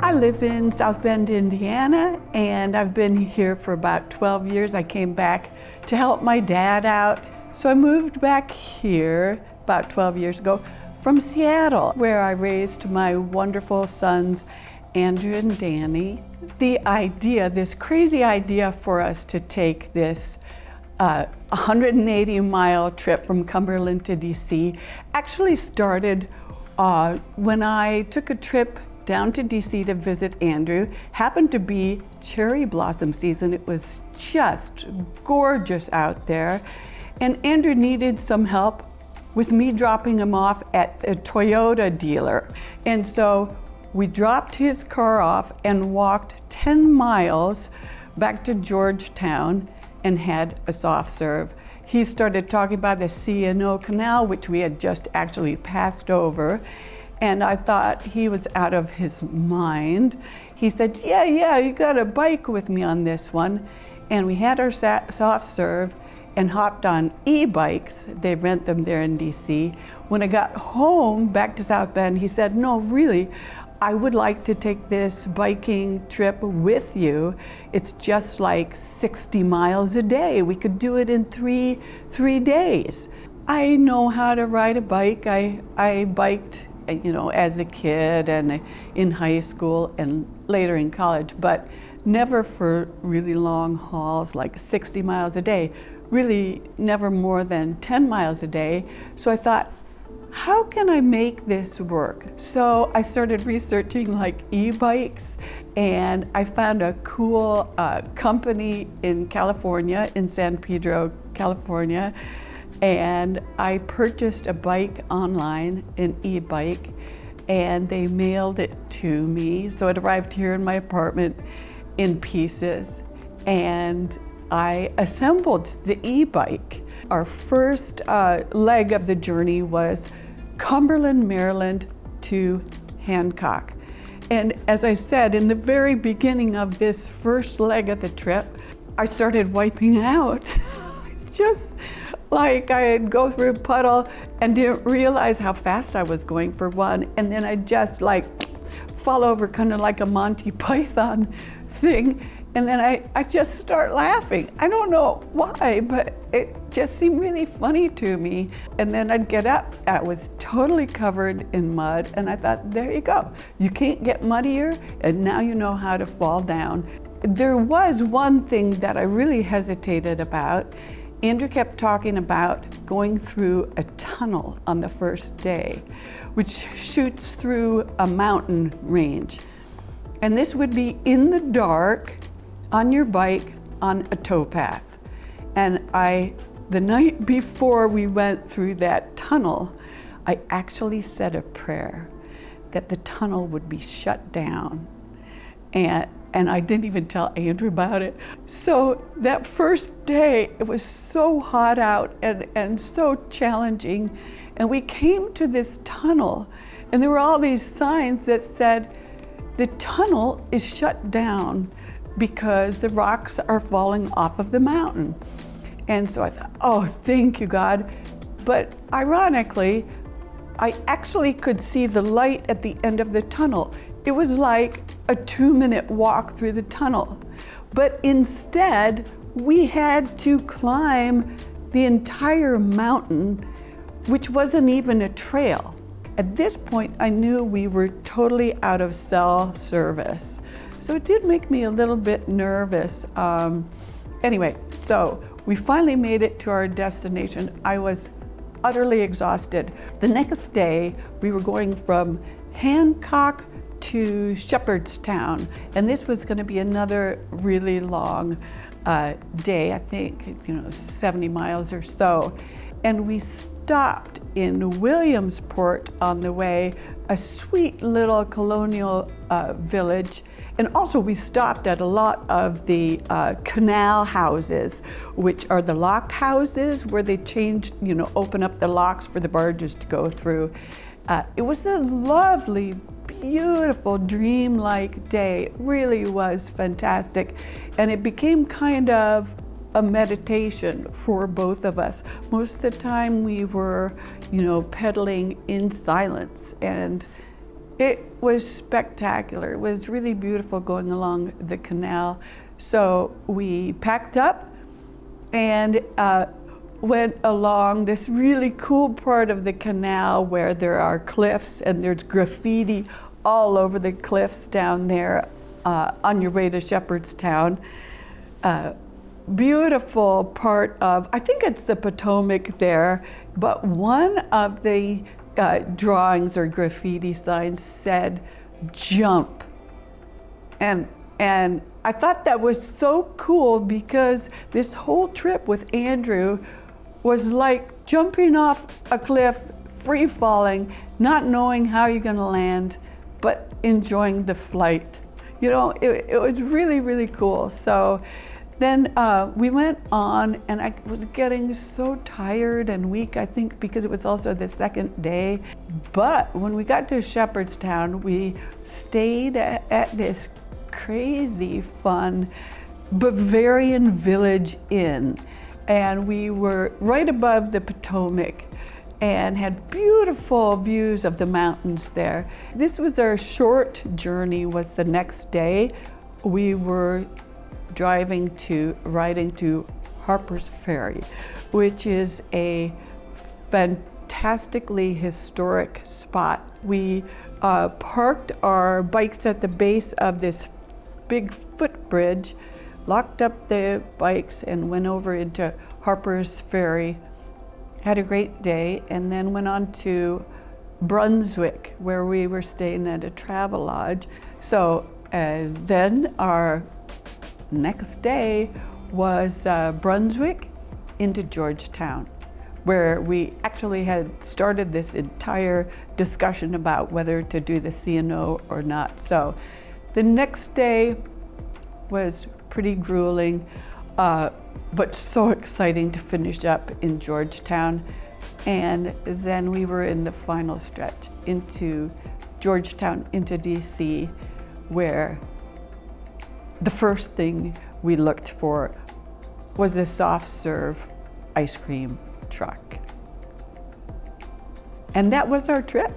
I live in South Bend, Indiana, and I've been here for about 12 years. I came back to help my dad out. So I moved back here about 12 years ago from Seattle, where I raised my wonderful sons, Andrew and Danny. The idea, this crazy idea for us to take this 180-mile trip from Cumberland to DC actually started when I took a trip down to DC to visit Andrew. Happened to be cherry blossom season. It was just gorgeous out there. And Andrew needed some help with me dropping him off at a Toyota dealer. And so we dropped his car off and walked 10 miles back to Georgetown and had a soft serve. He started talking about the C&O Canal, which we had just actually passed over. And I thought he was out of his mind. He said, yeah, you got a bike with me on this one. And we had our soft serve and hopped on e-bikes. They rent them there in DC. When I got home back to South Bend, he said, no, really, I would like to take this biking trip with you. It's just like 60 miles a day. We could do it in three days. I know how to ride a bike. I biked, as a kid and in high school and later in college, but never for really long hauls, like 60 miles a day, really never more than 10 miles a day. So I thought, how can I make this work? So I started researching like e-bikes, and I found a cool company in California, in San Pedro, California, and I purchased a bike online, an e-bike, and they mailed it to me. So it arrived here in my apartment in pieces, and I assembled the e-bike. Our first leg of the journey was Cumberland, Maryland to Hancock. And as I said, in the very beginning of this first leg of the trip, I started wiping out. It's just like I'd go through a puddle and didn't realize how fast I was going for one. And then I'd just fall over, kind of like a Monty Python thing. And then I just start laughing. I don't know why, but it just seemed really funny to me. And then I'd get up. I was totally covered in mud. And I thought, there you go. You can't get muddier, and now you know how to fall down. There was one thing that I really hesitated about. Andrew kept talking about going through a tunnel on the first day, which shoots through a mountain range. And this would be in the dark, on your bike, on a towpath. And the night before we went through that tunnel, I actually said a prayer that the tunnel would be shut down. And I didn't even tell Andrew about it. So that first day, it was so hot out and so challenging. And we came to this tunnel, and there were all these signs that said, the tunnel is shut down because the rocks are falling off of the mountain. And so I thought, oh, thank you, God. But ironically, I actually could see the light at the end of the tunnel. It was like a 2-minute walk through the tunnel. But instead, we had to climb the entire mountain, which wasn't even a trail. At this point, I knew we were totally out of cell service. So it did make me a little bit nervous. Anyway, so we finally made it to our destination. I was utterly exhausted. The next day, we were going from Hancock to Shepherdstown, and this was going to be another really long day, I think 70 miles or so. And we stopped in Williamsport on the way, a sweet little colonial village. And also we stopped at a lot of the canal houses, which are the lock houses where they open up the locks for the barges to go through. It was a lovely, beautiful, dreamlike day. It really was fantastic. And it became kind of a meditation for both of us. Most of the time we were, pedaling in silence, and It was spectacular. It was really beautiful going along the canal. So we packed up and went along this really cool part of the canal where there are cliffs and there's graffiti all over the cliffs down there on your way to Shepherdstown. Beautiful part of, I think it's the Potomac there, but one of the drawings or graffiti signs said jump. And I thought that was so cool because this whole trip with Andrew was like jumping off a cliff, free falling, not knowing how you're gonna land, but enjoying the flight. You know, it was really, really cool. So then we went on, and I was getting so tired and weak, I think because it was also the second day. But when we got to Shepherdstown, we stayed at this crazy fun Bavarian Village Inn. And we were right above the Potomac and had beautiful views of the mountains there. This was our short journey, was the next day. We were riding to Harper's Ferry, which is a fantastically historic spot. We parked our bikes at the base of this big footbridge, locked up the bikes and went over into Harper's Ferry, had a great day, and then went on to Brunswick, where we were staying at a travel lodge. So then our next day was Brunswick into Georgetown, where we actually had started this entire discussion about whether to do the C&O or not. So the next day was pretty grueling, but so exciting to finish up in Georgetown. And then we were in the final stretch into Georgetown, into DC, where the first thing we looked for was a soft serve ice cream truck. And that was our trip.